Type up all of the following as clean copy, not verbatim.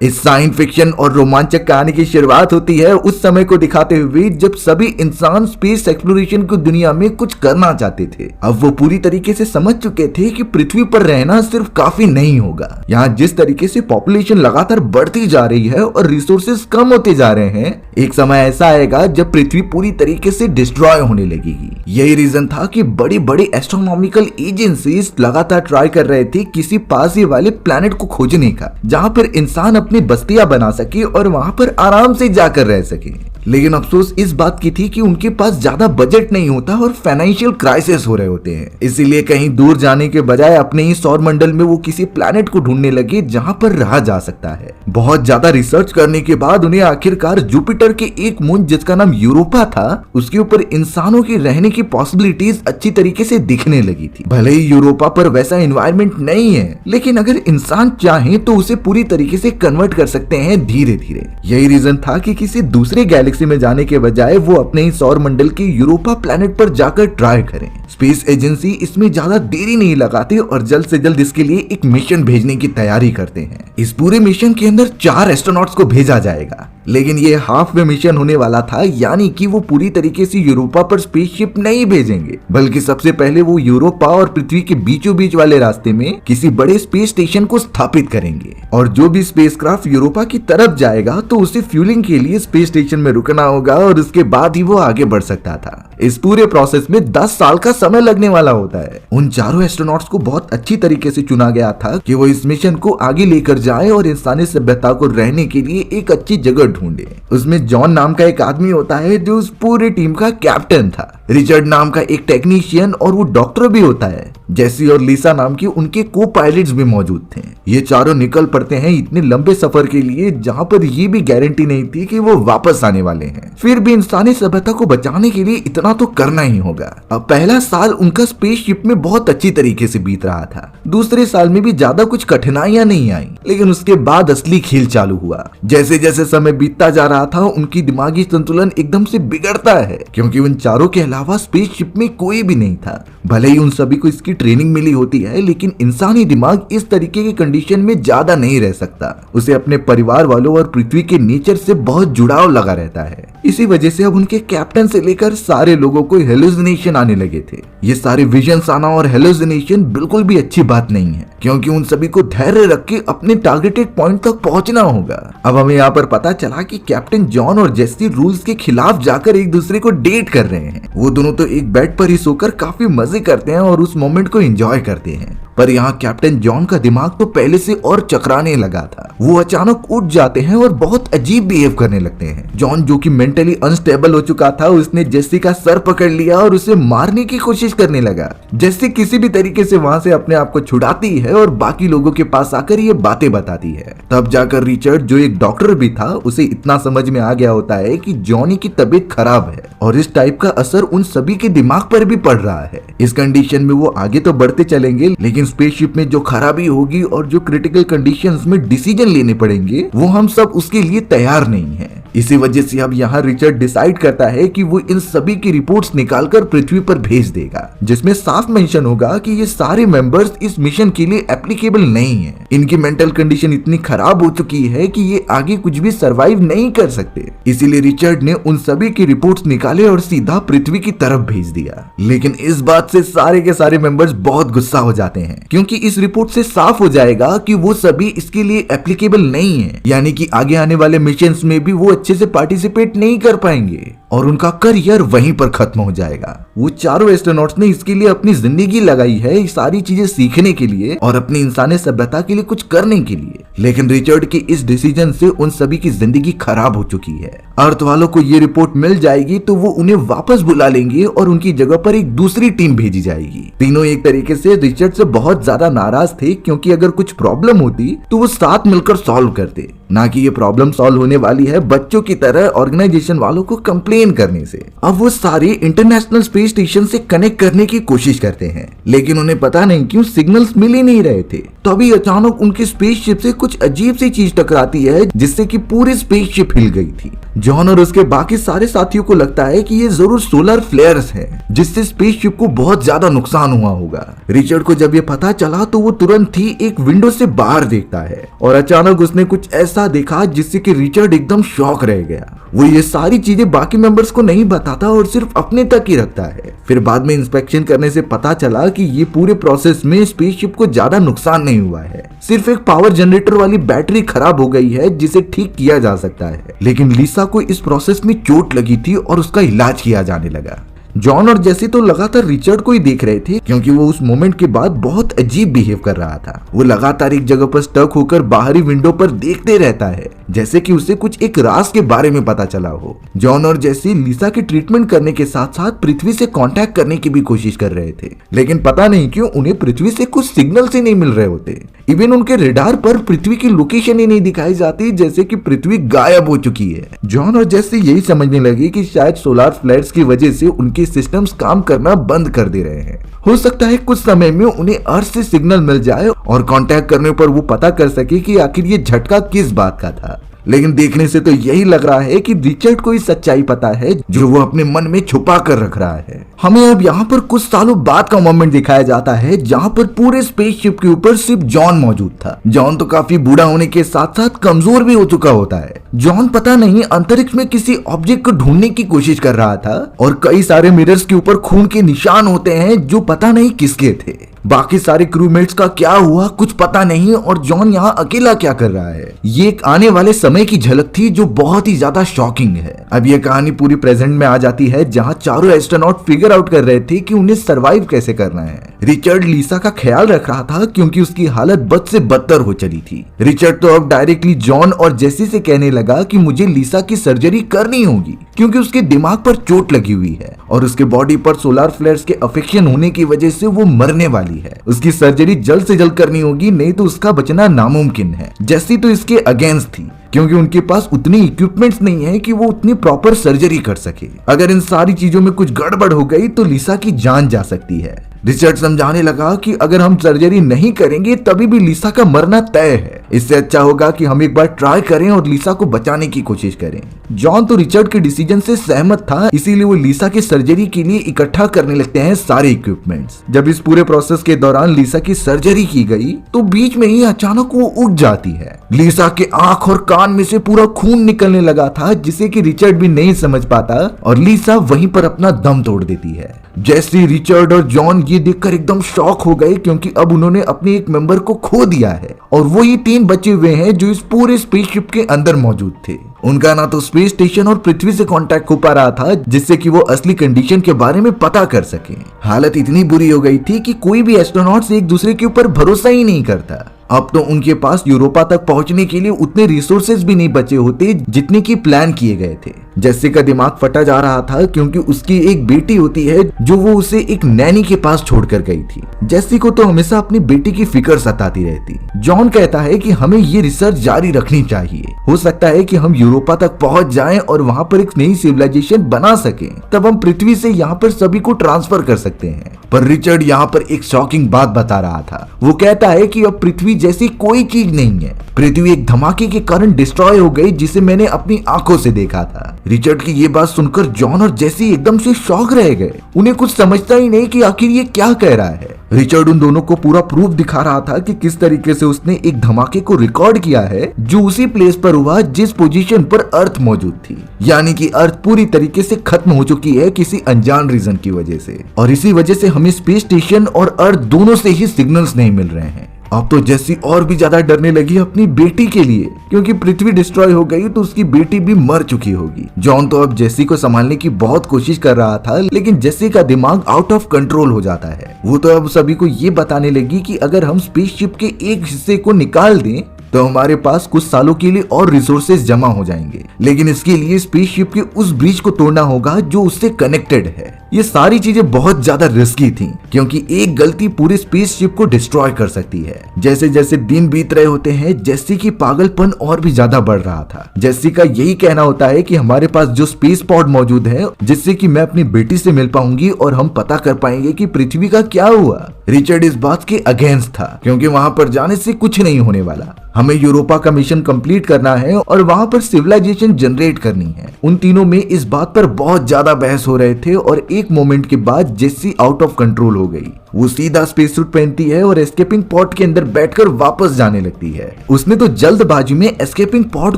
इस science fiction और रोमांचक कहानी की शुरुआत होती है उस समय को दिखाते हुए जब सभी इंसान स्पेस एक्सप्लोरेशन को दुनिया में कुछ करना चाहते थे। अब वो पूरी तरीके से समझ चुके थे कि पृथ्वी पर रहना सिर्फ काफी नहीं होगा। यहाँ जिस तरीके से पॉपुलेशन लगातार बढ़ती जा रही है और रिसोर्सेज कम होते जा रहे हैं, एक समय ऐसा आएगा जब पृथ्वी पूरी तरीके से डिस्ट्रॉय होने लगेगी। यही रीजन था कि बड़ी बड़ी एस्ट्रोनॉमिकल एजेंसीज लगातार ट्राई कर रहे थे किसी पास ही वाले प्लैनेट को खोजने का, जहाँ पर इंसान अपनी बस्तियां बना सके और वहां पर आराम से जाकर रह सके। लेकिन अफसोस इस बात की थी कि उनके पास ज्यादा बजट नहीं होता और फाइनेंशियल क्राइसिस हो रहे होते हैं। इसीलिए कहीं दूर जाने के बजाय अपने ही सौर मंडल में वो किसी प्लैनेट को ढूंढने लगे जहां पर रहा जा सकता है। बहुत ज्यादा रिसर्च करने के बाद उन्हें आखिरकार जुपिटर के एक मून जिसका नाम यूरोपा था, उसके ऊपर इंसानों के रहने की पॉसिबिलिटीज अच्छी तरीके से दिखने लगी थी। भले ही यूरोपा पर वैसा एनवायरमेंट नहीं है, लेकिन अगर इंसान चाहे तो उसे पूरी तरीके से कन्वर्ट कर सकते हैं धीरे धीरे। यही रीजन था कि किसी दूसरे गैलेक्सी में जाने के बजाय वो अपने ही सौर मंडल के यूरोपा प्लैनेट पर जाकर ट्राई करें। स्पेस एजेंसी इसमें ज्यादा देरी नहीं लगाते और जल्द से जल्द इसके लिए एक मिशन भेजने की तैयारी करते हैं। इस पूरे मिशन के अंदर 4 एस्ट्रोनॉट्स को भेजा जाएगा, लेकिन ये हाफ वे मिशन होने वाला था, यानी कि वो पूरी तरीके से यूरोपा पर स्पेसशिप नहीं भेजेंगे, बल्कि सबसे पहले वो यूरोपा और पृथ्वी के बीचों बीच वाले रास्ते में किसी बड़े स्पेस स्टेशन को स्थापित करेंगे। और जो भी स्पेसक्राफ्ट यूरोपा की तरफ जाएगा तो उसे फ्यूलिंग के लिए स्पेस स्टेशन में रुकना होगा और उसके बाद ही वो आगे बढ़ सकता था। इस पूरे प्रोसेस में 10 साल का समय लगने वाला होता है। उन चारों एस्ट्रोनॉट्स को बहुत अच्छी तरीके से चुना गया था कि वो इस मिशन को आगे लेकर जाए और इंसानी सभ्यता को रहने के लिए एक अच्छी जगह ढूंढे। उसमें जॉन नाम का एक आदमी होता है जो उस पूरी टीम का कैप्टन था। रिचर्ड नाम का एक टेक्नीशियन और वो डॉक्टर भी होता है। जेसी और लिसा नाम की उनके को पायलट्स भी मौजूद थे। ये चारों निकल पड़ते हैं इतने लंबे सफर के लिए जहां पर ये भी गारंटी नहीं थी कि वो वापस आने वाले हैं। फिर भी इंसानी सभ्यता को बचाने के लिए इतना तो करना ही होगा। अब पहला साल उनका स्पेसशिप में बहुत अच्छी तरीके से बीत रहा था। दूसरे साल में भी ज्यादा कुछ कठिनाइयां नहीं आई, लेकिन उसके बाद असली खेल चालू हुआ। जैसे जैसे समय बीतता जा रहा था उनकी दिमागी संतुलन एकदम से बिगड़ता है, क्योंकि उन चारों के अलावा स्पेसशिप में कोई भी नहीं था। भले ही उन सभी को इसकी ट्रेनिंग मिली होती है, लेकिन इंसानी दिमाग इस तरीके की कंडीशन में ज्यादा नहीं रह सकता। उसे अपने परिवार वालों और पृथ्वी के नेचर से बहुत जुड़ाव लगा रहता है। इसी वजह से अब उनके कैप्टन से लेकर सारे लोगों को हेलुसिनेशन आने लगे थे। ये सारे विजन्स आना और हेलुसिनेशन बिल्कुल भी अच्छी बात नहीं है, क्योंकि उन सभी को धैर्य रख के अपने टारगेटेड पॉइंट तक पहुंचना होगा। अब हमें यहाँ पर पता चला कि कैप्टन जॉन और जेसी रूल्स के खिलाफ जाकर एक दूसरे को डेट कर रहे हैं। वो दोनों तो एक बेड पर ही सोकर काफी मजे करते हैं और उस मोमेंट को एंजॉय करते हैं। पर यहाँ कैप्टन जॉन का दिमाग तो पहले से और चकराने लगा था। वो अचानक उठ जाते हैं और बहुत अजीब बिहेव करने लगते हैं। जॉन जो कि मेंटली अनस्टेबल हो चुका था, उसने जेसी का सर पकड़ लिया और उसे मारने की कोशिश करने लगा। जेसी किसी भी तरीके से वहां से अपने आप को छुड़ाती है और बाकी लोगों के पास आकर ये बातें बताती है। तब जाकर रिचर्ड जो एक डॉक्टर भी था, उसे इतना समझ में आ गया होता है कि जॉनी की तबीयत खराब है और इस टाइप का असर उन सभी के दिमाग पर भी पड़ रहा है। इस कंडीशन में वो आगे तो बढ़ते चलेंगे, लेकिन स्पेसशिप में जो खराबी होगी और जो क्रिटिकल कंडीशंस में डिसीजन लेने पड़ेंगे, वो हम सब उसके लिए तैयार नहीं है। इसी वजह से अब यहाँ रिचर्ड डिसाइड करता है कि वो इन सभी की रिपोर्ट्स निकालकर पृथ्वी पर भेज देगा, जिसमें साफ मेंशन होगा कि ये सारे मेंबर्स इस मिशन के लिए एप्लीकेबल नहीं है। इनकी मेंटल कंडीशन इतनी खराब हो चुकी है कि ये आगे कुछ भी सरवाइव नहीं कर सकते। इसीलिए रिचर्ड ने उन सभी की रिपोर्ट्स निकाले और सीधा पृथ्वी की तरफ भेज दिया। लेकिन इस बात से सारे के सारे मेंबर्स बहुत गुस्सा हो जाते हैं, क्योंकि इस रिपोर्ट से साफ हो जाएगा कि वो सभी इसके लिए एप्लीकेबल नहीं है, यानी कि आगे आने वाले मिशंस में भी वो अच्छे से पार्टिसिपेट नहीं कर पाएंगे और उनका करियर वहीं पर खत्म हो जाएगा। वो चारों एस्ट्रोनॉट्स ने इसके लिए अपनी जिंदगी लगाई है, ये सारी चीजें सीखने के लिए और अपनी इंसानी सभ्यता के लिए कुछ करने के लिए। लेकिन रिचर्ड के इस डिसीजन से उन सभी की जिंदगी खराब हो चुकी है। अर्थ वालों को ये रिपोर्ट मिल जाएगी तो वो उन्हें वापस बुला लेंगे और उनकी जगह पर एक दूसरी टीम भेजी जाएगी। तीनों एक तरीके से रिचर्ड से बहुत ज्यादा नाराज थे, क्योंकि अगर कुछ प्रॉब्लम होती तो वो साथ मिलकर सॉल्व करते, ना कि ये प्रॉब्लम सॉल्व होने वाली है बच्चों की तरह ऑर्गेनाइजेशन वालों को कंप्लेन करने से। अब वो सारे इंटरनेशनल स्पेस स्टेशन से कनेक्ट करने की कोशिश करते हैं, लेकिन उन्हें पता नहीं क्यों सिग्नल्स मिल ही नहीं रहे थे। तभी अचानक उनकी स्पेसशिप से कुछ अजीब सी चीज टकराती है, जिससे कि पूरी स्पेसशिप हिल गई थी। जॉन और उसके बाकी सारे साथियों को लगता है कि ये जरूर सोलर फ्लेयर्स हैं, जिससे स्पेसशिप को बहुत ज्यादा नुकसान हुआ होगा। रिचर्ड को जब ये पता चला तो वो तुरंत ही एक विंडो से बाहर देखता है और अचानक उसने कुछ ऐसा देखा जिससे कि रिचर्ड एकदम शॉक रह गया। वो ये सारी चीजें बाकी मेंबर्स को नहीं बताता और सिर्फ अपने तक ही रखता है। फिर बाद में इंस्पेक्शन करने से पता चला कि ये पूरे प्रोसेस में स्पेसशिप को ज्यादा नुकसान नहीं हुआ है, सिर्फ एक पावर जनरेटर वाली बैटरी खराब हो गई है जिसे ठीक किया जा सकता है। लेकिन लिसा को इस प्रोसेस में चोट लगी थी और उसका इलाज किया जाने लगा। जॉन और जेसी तो लगातार रिचर्ड को ही देख रहे थे क्योंकि वो उस मोमेंट के बाद बहुत अजीब बिहेव कर रहा था। वो लगातार एक जगह पर स्टक होकर बाहरी विंडो पर देखते रहता है जैसे कि उसे कुछ एक राज के बारे में पता चला हो। जॉन और जेसी लिसा की ट्रीटमेंट करने के साथ साथ पृथ्वी से कांटेक्ट करने की भी कोशिश कर रहे थे, लेकिन पता नहीं क्यों उन्हें पृथ्वी से कुछ सिग्नल ही नहीं मिल रहे होते। इवन उनके रेडार पर पृथ्वी की लोकेशन ही नहीं दिखाई जाती, जैसे कि पृथ्वी गायब हो चुकी है। जॉन और जेसी यही समझने लगे कि शायद सोलर फ्लेयर्स की वजह से उनके सिस्टम्स काम करना बंद कर दे रहे हैं। हो सकता है कुछ समय में उन्हें अर्थ से सिग्नल मिल जाए और कांटेक्ट करने पर वो पता कर सके कि आखिर ये झटका किस बात का था। लेकिन देखने से तो यही लग रहा है कि रिचर्ड को ही सच्चाई पता है जो वो अपने मन में छुपा कर रख रहा है। हमें अब यहाँ पर कुछ सालों बाद का मोमेंट दिखाया जाता है जहाँ पर पूरे स्पेसशिप के ऊपर सिर्फ जॉन मौजूद था। जॉन तो काफी बूढ़ा होने के साथ साथ कमजोर भी हो चुका होता है। जॉन पता नहीं अंतरिक्ष में किसी ऑब्जेक्ट को ढूंढने की कोशिश कर रहा था और कई सारे मिरर्स के ऊपर खून के निशान होते हैं जो पता नहीं किसके थे। बाकी सारे क्रूमेट्स का क्या हुआ कुछ पता नहीं और जॉन यहाँ अकेला क्या कर रहा है। ये एक आने वाले समय की झलक थी जो बहुत ही ज्यादा शॉकिंग है। अब ये कहानी पूरी प्रेजेंट में आ जाती है जहाँ चारों एस्ट्रोनॉट फिगर आउट कर रहे थे कि उन्हें सरवाइव कैसे करना है। रिचर्ड लिसा का ख्याल रख रहा था क्योंकि उसकी हालत बद से बदतर हो चली थी। रिचर्ड तो अब डायरेक्टली जॉन और जेसी से कहने लगा कि मुझे लिसा की सर्जरी करनी होगी क्योंकि उसके दिमाग पर चोट लगी हुई है और उसके बॉडी पर सोलर फ्लेयर्स के अफेक्शन होने की वजह से वो मरने वाली है। उसकी सर्जरी जल्द से जल्द करनी होगी, नहीं तो उसका बचना नामुमकिन है। जेसी तो इसके अगेंस्ट थी क्योंकि उनके पास उतनी इक्विपमेंट्स नहीं है कि वो उतनी प्रॉपर सर्जरी कर सके। अगर इन सारी चीजों में कुछ गड़बड़ हो गई तो लिसा की जान जा सकती है। रिचर्ड समझाने लगा कि अगर हम सर्जरी नहीं करेंगे तभी भी लिसा का मरना तय है। इससे अच्छा होगा कि हम एक बार ट्राई करें और लिसा को बचाने की कोशिश करें। जॉन तो रिचर्ड के डिसीजन से सहमत था, इसीलिए वो लिसा की सर्जरी के लिए इकट्ठा करने लगते हैं सारे इक्विपमेंट्स। जब इस पूरे प्रोसेस के दौरान लिसा की सर्जरी की गई तो बीच में ही अचानक वो उठ जाती है। लिसा के आंख और कान में से पूरा खून निकलने लगा था जिसे कि रिचर्ड भी नहीं समझ पाता और लिसा वहीं पर अपना दम तोड़ देती है। जेसी, रिचर्ड और जॉन ये देखकर एकदम शॉक हो गए क्योंकि अब उन्होंने अपने एक मेंबर को खो दिया है और वही 3 बचे हुए हैं जो इस पूरे स्पेसशिप के अंदर मौजूद थे। उनका ना तो स्पेस स्टेशन और पृथ्वी से कांटेक्ट हो पा रहा था जिससे कि वो असली कंडीशन के बारे में पता कर सके। हालत इतनी बुरी हो गई थी कि कोई भी एस्ट्रोनॉट्स एक दूसरे के ऊपर भरोसा ही नहीं करता। अब तो उनके पास यूरोपा तक पहुंचने के लिए उतने रिसोर्सेज भी नहीं बचे होते जितने की प्लान किए गए थे। जेसी का दिमाग फटा जा रहा था क्योंकि उसकी एक बेटी होती है जो वो उसे एक नैनी के पास छोड़कर गई थी। जेसी को तो हमेशा अपनी बेटी की फिक्र सताती रहती। जॉन कहता है कि हमें ये रिसर्च जारी रखनी चाहिए, हो सकता है कि हम यूरोपा तक पहुंच जाएं और वहां पर एक नई सिविलाइजेशन बना सकें, तब हम पृथ्वी से यहाँ पर सभी को ट्रांसफर कर सकते हैं। पर रिचर्ड यहाँ पर एक शॉकिंग बात बता रहा था। वो कहता है कि अब पृथ्वी जैसी कोई चीज नहीं है। पृथ्वी एक धमाके के कारण डिस्ट्रॉय हो गई जिसे मैंने अपनी आंखों से देखा था। रिचर्ड की ये बात सुनकर जॉन और जेसी एकदम से शॉक रह गए। उन्हें कुछ समझता ही नहीं कि आखिर ये क्या कह रहा है। रिचर्ड उन दोनों को पूरा प्रूफ दिखा रहा था कि किस तरीके से उसने एक धमाके को रिकॉर्ड किया है जो उसी प्लेस पर हुआ जिस पोजीशन पर अर्थ मौजूद थी। यानी कि अर्थ पूरी तरीके से खत्म हो चुकी है किसी अनजान रीजन की वजह से, और इसी वजह से हमें स्पेस स्टेशन और अर्थ दोनों से ही सिग्नल्स नहीं मिल रहे हैं। अब तो जेसी और भी ज्यादा डरने लगी अपनी बेटी के लिए क्योंकि पृथ्वी डिस्ट्रॉय हो गई तो उसकी बेटी भी मर चुकी होगी। जॉन तो अब जेसी को संभालने की बहुत कोशिश कर रहा था, लेकिन जेसी का दिमाग आउट ऑफ कंट्रोल हो जाता है। वो तो अब सभी को ये बताने लगी कि अगर हम स्पेसशिप के एक हिस्से को निकाल दें तो हमारे पास कुछ सालों के लिए और रिसोर्सेज जमा हो जाएंगे, लेकिन इसके लिए स्पेसशिप के उस ब्रिज को तोड़ना होगा जो उससे कनेक्टेड है। ये सारी चीजें बहुत ज्यादा रिस्की थी क्योंकि एक गलती पूरे स्पेसशिप को डिस्ट्रॉय कर सकती है। जैसे जैसे दिन बीत रहे होते हैं जेसी की पागलपन और भी ज्यादा बढ़ रहा था। जेसी का यही कहना होता है कि हमारे पास जो स्पेस पॉड मौजूद है जिससे कि मैं अपनी बेटी से मिल पाऊंगी और हम पता कर पाएंगे कि पृथ्वी का क्या हुआ। रिचर्ड इस बात के अगेंस्ट था क्योंकि वहां पर जाने से कुछ नहीं होने वाला। हमें यूरोपा का मिशन कंप्लीट करना है और वहां पर सिविलाइजेशन जनरेट करनी है। उन तीनों में इस बात पर बहुत ज्यादा बहस हो रहे थे और एक मोमेंट के बाद जेसी आउट ऑफ कंट्रोल हो गई। वो सीधा स्पेस सूट पहनती है और एस्केपिंग पॉड के अंदर बैठकर वापस जाने लगती है। उसने तो जल्दबाजी में एस्केपिंग पॉड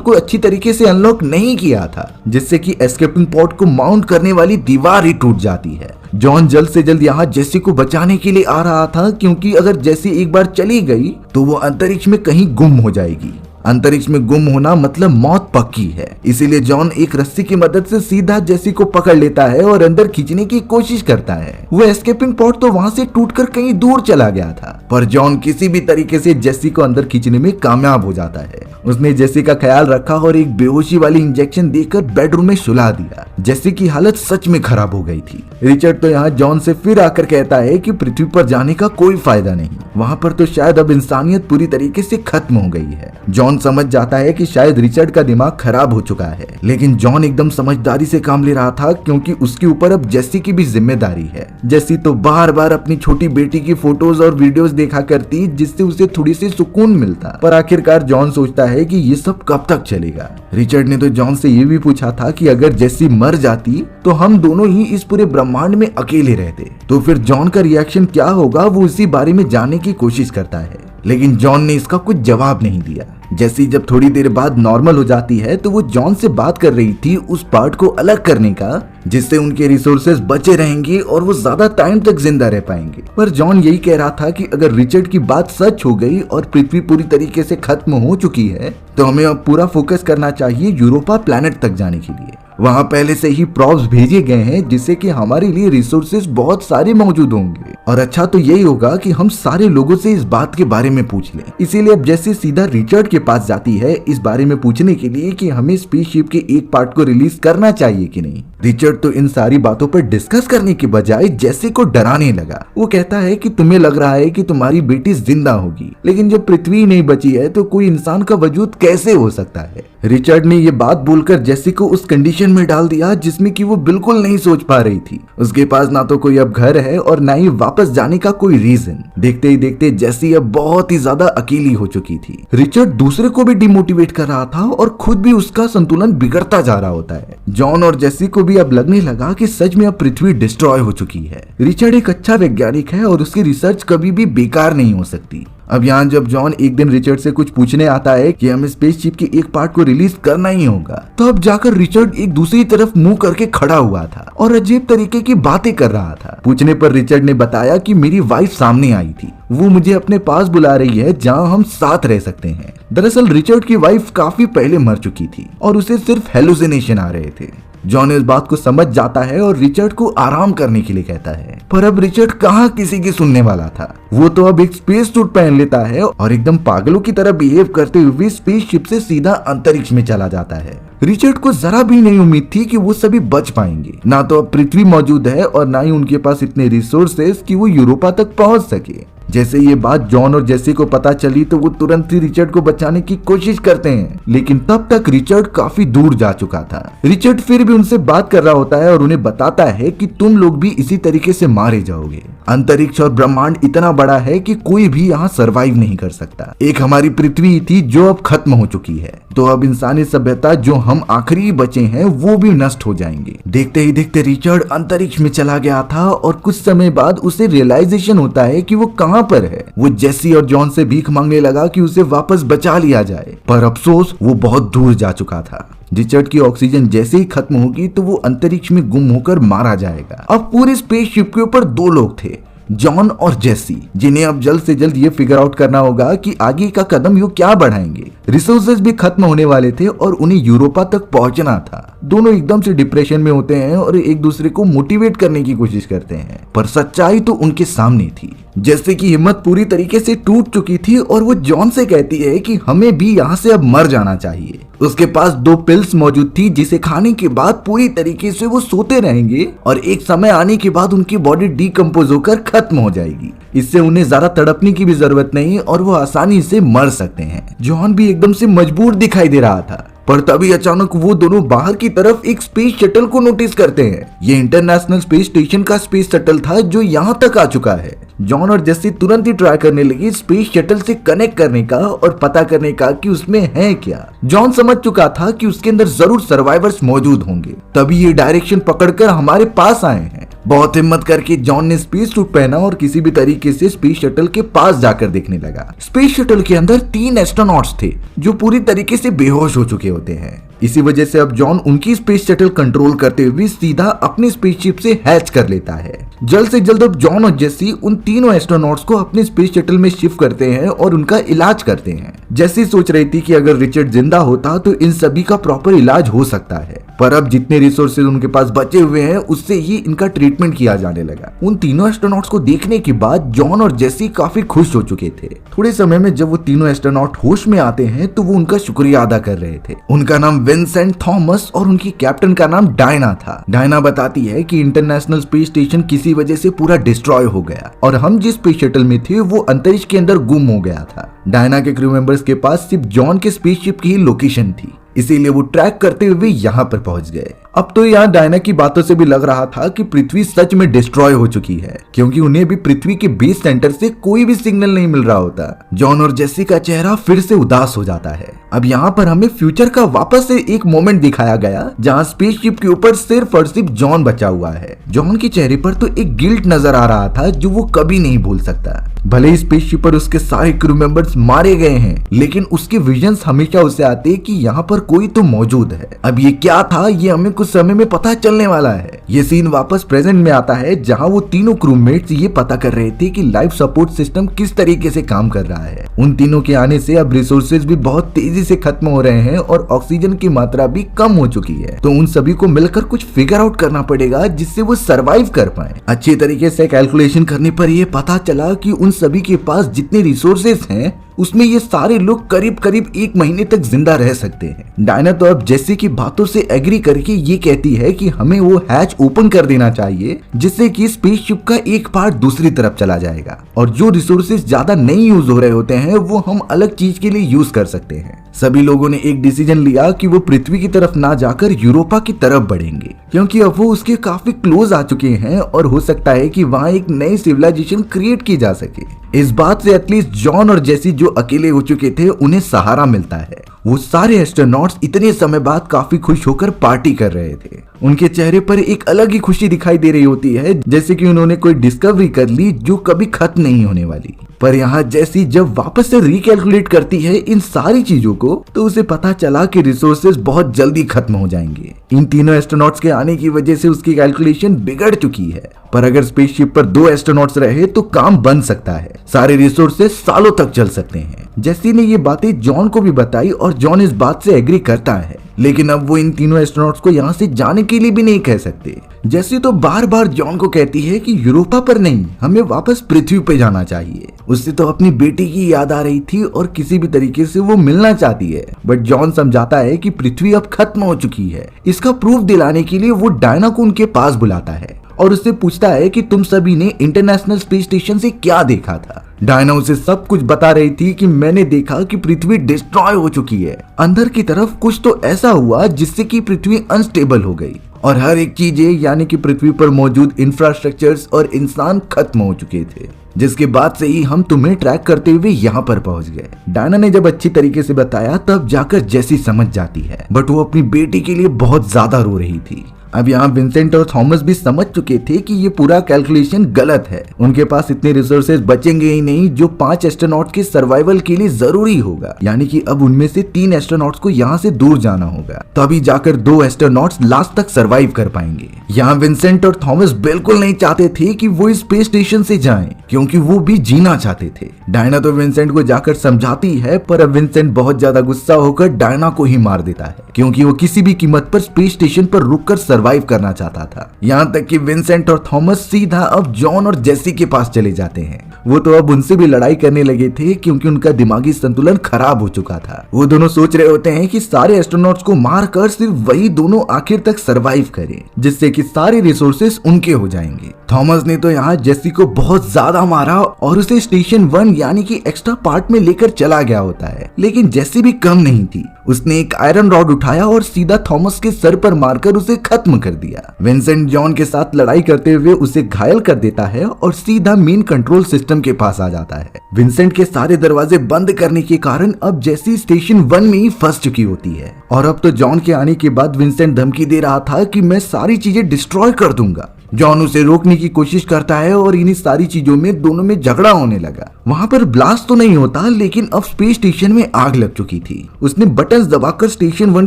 को अच्छी तरीके से अनलॉक नहीं किया था, जिससे कि एस्केपिंग पॉड को माउंट करने वाली दीवार ही टूट जाती है। जॉन जल्द से जल्द यहाँ जेसी को बचाने के लिए आ रहा था, क्योंकि अगर जेसी एक बार चली गई तो वो अंतरिक्ष में कहीं गुम हो जाएगी। अंतरिक्ष में गुम होना मतलब मौत पक्की है। इसीलिए जॉन एक रस्सी की मदद से सीधा जेसी को पकड़ लेता है और अंदर खींचने की कोशिश करता है। वो एस्केपिंग पॉड तो वहां से टूटकर कहीं दूर चला गया था, पर जॉन किसी भी तरीके से जेसी को अंदर खींचने में कामयाब हो जाता है। उसने जेसी का ख्याल रखा और एक बेहोशी वाली इंजेक्शन देकर बेडरूम में सुला दिया। जेसी की हालत सच में खराब हो गई थी। रिचर्ड तो यहाँ जॉन से फिर आकर कहता है कि पृथ्वी पर जाने का कोई फायदा नहीं, वहां पर तो शायद अब इंसानियत पूरी तरीके से खत्म हो गई है। जॉन समझ जाता है कि शायद रिचर्ड का दिमाग खराब हो चुका है, लेकिन जॉन एकदम समझदारी से काम ले रहा था, क्योंकि उसके ऊपर अब जेसी की भी जिम्मेदारी है। जेसी तो बार बार अपनी छोटी बेटी की फोटोज और वीडियोस देखा करती, जिससे उसे थोड़ी सी सुकून मिलता। पर आखिरकार जॉन सोचता है कि ये सब कब तक चलेगा। रिचर्ड ने तो जॉन से ये भी पूछा था कि अगर जेसी मर जाती तो हम दोनों ही इस पूरे ब्रह्मांड में अकेले रहते, तो फिर जॉन का रिएक्शन क्या होगा, वो इसी बारे में जानने की कोशिश करता है। लेकिन जॉन ने इसका कुछ जवाब नहीं दिया। जेसी जब थोड़ी देर बाद नॉर्मल हो जाती है तो वो जॉन से बात कर रही थी उस पार्ट को अलग करने का, जिससे उनके रिसोर्सेज बचे रहेंगे और वो ज्यादा टाइम तक जिंदा रह पाएंगे। पर जॉन यही कह रहा था कि अगर रिचर्ड की बात सच हो गई और पृथ्वी पूरी तरीके से खत्म हो चुकी है, तो हमें अब पूरा फोकस करना चाहिए यूरोपा प्लैनेट तक जाने के लिए। वहां पहले से ही प्रॉप्स भेजे गए हैं, जिससे कि हमारे लिए रिसोर्सेज बहुत सारे मौजूद होंगे। और अच्छा तो यही होगा कि हम सारे लोगों से इस बात के बारे में पूछ लें। इसीलिए अब जैसे सीधा रिचर्ड के पास जाती है इस बारे में पूछने के लिए कि हमें स्पेसशिप के एक पार्ट को रिलीज करना चाहिए कि नहीं। रिचर्ड तो इन सारी बातों पर डिस्कस करने के बजाय जेसी को डराने लगा। वो कहता है कि तुम्हें लग रहा है कि तुम्हारी बेटी जिंदा होगी, लेकिन जब पृथ्वी नहीं बची है तो कोई इंसान का वजूद कैसे हो सकता है। रिचर्ड ने ये बात बोलकर जेसी को उस कंडीशन में डाल दिया जिसमें कि वो बिल्कुल नहीं सोच पा रही थी। उसके पास ना तो कोई अब घर है और ना ही वापस जाने का कोई रीजन। देखते ही देखते जेसी अब बहुत ही ज्यादा अकेली हो चुकी थी। रिचर्ड दूसरे को भी डिमोटिवेट कर रहा था और खुद भी उसका संतुलन बिगड़ता जा रहा होता है। जॉन और जेसी को भी अब लगने लगा कि सच में अब पृथ्वी डिस्ट्रॉय हो चुकी है। रिचर्ड एक अच्छा वैज्ञानिक है और उसकी रिसर्च कभी भी बेकार नहीं हो सकती। अब यहाँ जब जॉन एक दिन रिचर्ड से कुछ पूछने आता है कि हमें स्पेसशिप के एक पार्ट को रिलीज करना ही होगा, तो अब जाकर रिचर्ड एक दूसरी तरफ मुंह करके खड़ा हुआ था और अजीब तरीके की बातें कर रहा था। पूछने पर रिचर्ड ने बताया कि मेरी वाइफ सामने आई थी, वो मुझे अपने पास बुला रही है जहाँ हम साथ रह सकते हैं। दरअसल रिचर्ड की वाइफ काफी पहले मर चुकी थी और उसे सिर्फ हेलुसिनेशन आ रहे थे। जॉन इस बात को समझ जाता है और रिचर्ड को आराम करने के लिए कहता है, पर अब रिचर्ड कहाँ किसी की सुनने वाला था। वो तो अब एक स्पेस सूट पहन लेता है और एकदम पागलों की तरह बिहेव करते हुए स्पेसशिप से सीधा अंतरिक्ष में चला जाता है। रिचर्ड को जरा भी नहीं उम्मीद थी कि वो सभी बच पाएंगे। ना तो अब पृथ्वी मौजूद है और ना ही उनके पास इतने रिसोर्सेस कि वो यूरोपा तक पहुंच सके। जैसे ये बात जॉन और जेसी को पता चली तो वो तुरंत ही रिचर्ड को बचाने की कोशिश करते हैं, लेकिन तब तक रिचर्ड काफी दूर जा चुका था। रिचर्ड फिर भी उनसे बात कर रहा होता है और उन्हें बताता है कि तुम लोग भी इसी तरीके से मारे जाओगे। अंतरिक्ष और ब्रह्मांड इतना बड़ा है कि कोई भी यहाँ सरवाइव नहीं कर सकता। एक हमारी पृथ्वी थी जो अब खत्म हो चुकी है, तो अब इंसानी सभ्यता जो हम आखिरी बचे हैं वो भी नष्ट हो जाएंगे। देखते ही देखते रिचर्ड अंतरिक्ष में चला गया था और कुछ समय बाद उसे रियलाइजेशन होता है कि वो कहाँ पर है। वो जेसी और जॉन से भीख मांगने लगा कि उसे वापस बचा लिया जाए, पर अफसोस वो बहुत दूर जा चुका था। रिचर्ड की ऑक्सीजन जैसे ही खत्म होगी तो वो अंतरिक्ष में गुम होकर मारा जाएगा। अब पूरे स्पेसशिप के ऊपर दो लोग थे, जॉन और जेसी, जिन्हें अब जल्द से जल्द ये फिगर आउट करना होगा कि आगे का कदम ये क्या बढ़ाएंगे। रिसोर्सेज भी खत्म होने वाले थे और उन्हें यूरोपा तक पहुंचना था। दोनों एकदम से डिप्रेशन में होते हैं और एक दूसरे को मोटिवेट करने की कोशिश करते हैं, पर सच्चाई तो उनके सामने थी। जैसे कि हिम्मत पूरी तरीके से टूट चुकी थी और वो जॉन से कहती है कि हमें भी यहाँ से अब मर जाना चाहिए। उसके पास 2 पिल्स मौजूद थी जिसे खाने के बाद पूरी तरीके से वो सोते रहेंगे और एक समय आने के बाद उनकी बॉडी डीकम्पोज होकर खत्म हो जाएगी। इससे उन्हें ज्यादा तड़पने की भी जरूरत नहीं और वो आसानी से मर सकते हैं। जॉन भी एकदम से मजबूर दिखाई दे रहा था, पर तभी अचानक वो दोनों बाहर की तरफ एक स्पेस शटल को नोटिस करते हैं। ये इंटरनेशनल स्पेस स्टेशन का स्पेस शटल था जो यहाँ तक आ चुका है। जॉन और जेसी तुरंत ही ट्राई करने लगे स्पेस शटल से कनेक्ट करने का और पता करने का कि उसमें है क्या। जॉन समझ चुका था कि उसके अंदर जरूर सर्वाइवर्स मौजूद होंगे, तभी ये डायरेक्शन पकड़कर हमारे पास आए हैं। बहुत हिम्मत करके जॉन ने स्पेस सूट पहना और किसी भी तरीके से स्पेस शटल के पास जाकर देखने लगा। स्पेस शटल के अंदर 3 एस्ट्रोनॉट्स थे जो पूरी तरीके से बेहोश हो चुके होते हैं। इसी वजह से अब जॉन उनकी स्पेस शटल कंट्रोल करते हुए सीधा अपनी स्पेसशिप से हैच कर लेता है। जल्द से जल्द अब जॉन और जेसी उन तीनों एस्ट्रोनॉट्स को अपने स्पेस शटल में शिफ्ट करते हैं और उनका इलाज करते हैं। जेसी सोच रही थी कि अगर रिचर्ड जिंदा होता तो इन सभी का प्रॉपर इलाज हो सकता है, पर अब जितने रिसोर्सेज उनके पास बचे हुए हैं उससे ही इनका ट्रीटमेंट किया जाने लगा। उन तीनों एस्ट्रोनॉट्स को देखने के बाद जॉन और जेसी काफी खुश हो चुके थे। थोड़े समय में जब वो तीनों एस्ट्रोनॉट होश में आते हैं तो वो उनका शुक्रिया अदा कर रहे थे। उनका नाम विंसेंट थॉमस और उनकी कैप्टन का नाम डायना था। डायना बताती है कि इंटरनेशनल स्पेस स्टेशन किसी वजह से पूरा डिस्ट्रॉय हो गया और हम जिस स्पेस शटल में थे वो अंतरिक्ष के अंदर गुम हो गया था। डायना के क्रू मेंबर्स के पास सिर्फ जॉन के स्पेसशिप की ही लोकेशन थी, इसीलिए वो ट्रैक करते हुए यहाँ पर पहुंच गए। अब तो यहाँ डायना की बातों से भी लग रहा था कि पृथ्वी सच में डिस्ट्रॉय हो चुकी है, क्योंकि उन्हें भी पृथ्वी के बेस सेंटर से कोई भी सिग्नल नहीं मिल रहा होता। जॉन और जेसी का चेहरा फिर से उदास हो जाता है। अब यहाँ पर हमें फ्यूचर का वापस से एक मोमेंट दिखाया गया जहाँ स्पेसशिप के ऊपर सिर्फ और सिर्फ जॉन बचा हुआ है। जॉन के चेहरे पर तो एक गिल्ट नजर आ रहा था जो वो कभी नहीं भूल सकता। भले ही स्पेसशिप पर उसके सारे क्रू मेंबर्स मारे गए हैं, लेकिन उसके विजन्स हमेशा उसे आते कि यहाँ पर कोई तो मौजूद है। अब ये क्या था ये हमें कुछ समय में पता चलने वाला है। ये सीन वापस प्रेजेंट में आता है जहाँ वो तीनों क्रूमेट्स ये पता कर रहे थे कि लाइफ सपोर्ट सिस्टम किस तरीके से काम कर रहा है। उन तीनों के आने से अब रिसोर्सेज भी बहुत तेजी से खत्म हो रहे हैं और ऑक्सीजन की मात्रा भी कम हो चुकी है। तो उन सभी को मिलकर कुछ फिगर आउट करना पड़ेगा जिससे वो सरवाइव कर पाए। अच्छी तरीके से कैलकुलेशन करने पर ये पता चला कि उन सभी के पास जितने रिसोर्सेज हैं उसमें ये सारे लोग करीब करीब 1 महीने तक जिंदा रह सकते हैं। डायना तो अब जेसी की बातों से एग्री करके ये कहती है कि हमें वो हैच ओपन कर देना चाहिए जिससे कि स्पेसशिप का एक पार्ट दूसरी तरफ चला जाएगा और जो रिसोर्सेज ज्यादा नहीं यूज हो रहे होते हैं वो हम अलग चीज के लिए यूज कर सकते हैं। सभी लोगों ने एक डिसीजन लिया कि वो पृथ्वी की तरफ ना जाकर यूरोपा की तरफ बढ़ेंगे, क्योंकि अब वो उसके काफी क्लोज आ चुके हैं और हो सकता है कि वहाँ एक नई सिविलाइजेशन क्रिएट की जा सके। इस बात से एटलीस्ट जॉन और जेसी जो अकेले हो चुके थे उन्हें सहारा मिलता है। वो सारे एस्ट्रोनॉट्स इतने समय बाद काफी खुश होकर पार्टी कर रहे थे। उनके चेहरे पर एक अलग ही खुशी दिखाई दे रही होती है, जैसे कि उन्होंने कोई डिस्कवरी कर ली जो कभी खत्म नहीं होने वाली। पर यहाँ जैसी जब वापस से रिकैलकुलेट करती है इन सारी चीजों को तो उसे पता चला कि रिसोर्सेज बहुत जल्दी खत्म हो जाएंगे। इन तीनों एस्ट्रोनॉट्स के आने की वजह से उसकी कैलकुलेशन बिगड़ चुकी है, पर अगर स्पेसशिप पर 2 एस्ट्रोनॉट्स रहे तो काम बन सकता है। सारे रिसोर्सेज सालों तक चल सकते हैं। जेसी ने ये बातें जॉन को भी बताई और जॉन इस बात से एग्री करता है, लेकिन अब वो इन तीनों एस्ट्रोनॉट्स को यहाँ से जाने के लिए भी नहीं कह सकते। जेसी तो बार बार जॉन को कहती है कि यूरोपा पर नहीं, हमें वापस पृथ्वी पे जाना चाहिए। उससे तो अपनी बेटी की याद आ रही थी और किसी भी तरीके से वो मिलना चाहती है, बट जॉन समझाता है कि पृथ्वी अब खत्म हो चुकी है। इसका प्रूफ दिलाने के लिए वो डायना को उनके पास बुलाता है और उससे पूछता है कि तुम सभी ने इंटरनेशनल स्पेस स्टेशन से क्या देखा था। डायना उसे सब कुछ बता रही थी कि मैंने देखा कि पृथ्वी डिस्ट्रॉय हो चुकी है। अंदर की तरफ कुछ तो ऐसा हुआ जिससे कि पृथ्वी अनस्टेबल हो गई और हर एक चीजें यानी कि पृथ्वी पर मौजूद इंफ्रास्ट्रक्चर्स और इंसान खत्म हो चुके थे, जिसके बाद से ही हम तुम्हें ट्रैक करते हुए यहाँ पर पहुंच गए। डायना ने जब अच्छी तरीके से बताया तब जाकर जेसी समझ जाती है, बट वो अपनी बेटी के लिए बहुत ज्यादा रो रही थी। अब यहाँ विंसेंट और थॉमस भी समझ चुके थे कि ये पूरा कैलकुलेशन गलत है। उनके पास इतने रिसोर्सेज बचेंगे ही नहीं जो 5 एस्ट्रोनॉट्स के सर्वाइवल के लिए जरूरी होगा, यानी कि अब उनमें से 3 एस्ट्रोनॉट्स को यहाँ से दूर जाना होगा, तभी जाकर 2 एस्ट्रोनॉट्स लास्ट तक सर्वाइव कर पाएंगे। यहाँ विंसेंट और थॉमस बिल्कुल नहीं चाहते थे कि वो स्पेस स्टेशन से जाएं, क्योंकि वो भी जीना चाहते थे। डायना तो विंसेंट को जाकर समझाती है, पर अब विंसेंट बहुत ज्यादा गुस्सा होकर डायना को ही मार देता है, क्योंकि वो किसी भी कीमत पर स्पेस स्टेशन पर रुककर सर्वाइव करना चाहता था। यहाँ तक कि विंसेंट और थॉमस सीधा अब जॉन और जेसी के पास चले जाते हैं। वो तो अब उनसे भी लड़ाई करने लगे थे, क्योंकि उनका दिमागी संतुलन खराब हो चुका था। वो दोनों सोच रहे होते हैं कि सारे एस्ट्रोनॉट्स को मारकर सिर्फ वही दोनों आखिर तक सरवाइव करें, जिससे कि सारे रिसोर्सेस उनके हो जाएंगे। थॉमस ने तो यहाँ जेसी को बहुत ज्यादा धक्का मारा और उसे स्टेशन 1 यानी कि एक्स्ट्रा पार्ट में लेकर चला गया होता है। लेकिन जेसी भी कम नहीं थी, उसने एक आयरन रॉड उठाया और सीधा थॉमस के सर पर मारकर उसे खत्म कर दिया। विंसेंट जॉन के साथ लड़ाई करते हुए उसे घायल कर देता है और सीधा मेन कंट्रोल सिस्टम के पास आ जाता है। विंसेंट के सारे दरवाजे बंद करने के कारण अब जेसी स्टेशन 1 में ही फंस चुकी होती है और अब तो जॉन के आने के बाद विंसेंट धमकी दे रहा था कि मैं सारी चीजें डिस्ट्रॉय कर दूंगा। जॉन उसे रोकने की कोशिश करता है और इन्हीं सारी चीजों में दोनों में झगड़ा होने लगा। वहां पर ब्लास्ट तो नहीं होता, लेकिन अब स्पेस स्टेशन में आग लग चुकी थी। उसने बटन्स दबाकर स्टेशन 1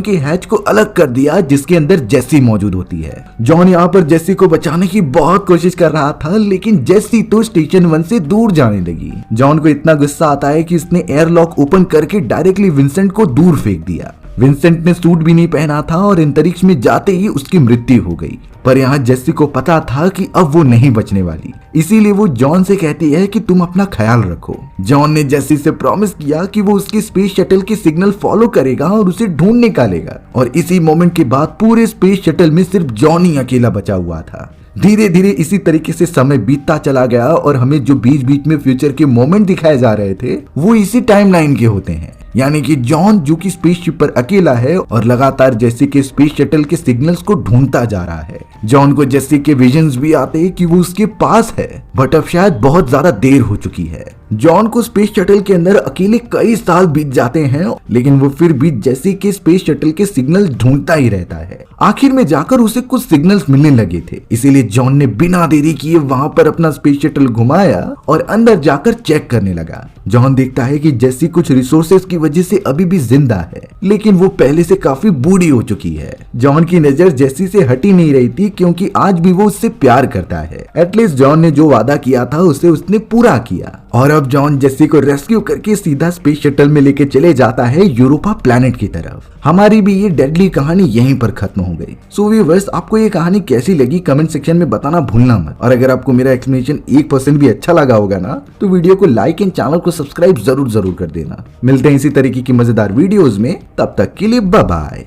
के हैच को अलग कर दिया जिसके अंदर जेसी मौजूद होती है। जॉन यहाँ पर जेसी को बचाने की बहुत कोशिश कर रहा था, लेकिन जेसी तो स्टेशन 1 से दूर जाने लगी। जॉन को इतना गुस्सा आता है कि उसने एयरलॉक ओपन करके डायरेक्टली विंसेंट को दूर फेंक दिया। विंसेंट ने सूट भी नहीं पहना था और अंतरिक्ष में जाते ही उसकी मृत्यु हो गई। पर यहाँ जेसी को पता था कि अब वो नहीं बचने वाली, इसीलिए वो जॉन से कहती है कि तुम अपना ख्याल रखो। जॉन ने जेसी से प्रॉमिस किया कि वो उसकी स्पेस शटल के सिग्नल फॉलो करेगा और उसे ढूंढ निकालेगा। और इसी मोमेंट के बाद पूरे स्पेस शटल में सिर्फ जॉन ही अकेला बचा हुआ था। धीरे धीरे इसी तरीके से समय बीतता चला गया और हमें जो बीच बीच में फ्यूचर के मोमेंट दिखाए जा रहे थे वो इसी टाइमलाइन के होते हैं। यानी कि जॉन जो कि स्पेसशिप पर अकेला है और लगातार जेसी के स्पेस शटल के सिग्नल्स को ढूंढता जा रहा है। जॉन को जेसी के विजन्स भी आते हैं कि वो उसके पास है, बट अब शायद बहुत ज्यादा देर हो चुकी है। जॉन को स्पेस शटल के अंदर अकेले कई साल बीत जाते हैं, लेकिन वो फिर भी जेसी के स्पेस शटल के सिग्नल ढूंढता ही रहता है। आखिर में जाकर उसे कुछ सिग्नल्स मिलने लगे थे, इसीलिए जॉन ने बिना देरी किए वहां पर अपना स्पेस शटल घुमाया और अंदर जाकर चेक करने लगा। जॉन देखता है कि जेसी कुछ रिसोर्सेज की वजह से अभी भी जिंदा है, लेकिन वो पहले से काफी बूढ़ी हो चुकी है। जॉन की नजर जेसी से हटी नहीं रही थी, क्योंकि आज भी वो उससे प्यार करता है। एटलीस्ट जॉन ने जो वादा किया था उसे उसने पूरा किया। और अब जॉन जेसी को रेस्क्यू करके सीधा स्पेस शटल में लेके चले जाता है यूरोपा प्लैनेट की तरफ। हमारी भी ये डेडली कहानी यहीं पर खत्म हो गई। सो व्यूअर्स, आपको ये कहानी कैसी लगी कमेंट सेक्शन में बताना भूलना मत। और अगर आपको मेरा एक्सप्लेनेशन 1% भी अच्छा लगा होगा ना, तो वीडियो को लाइक एंड चैनल को सब्सक्राइब जरूर कर देना। मिलते हैं इसी तरीके की मजेदार वीडियोस में, तब तक के लिए बाय बाय।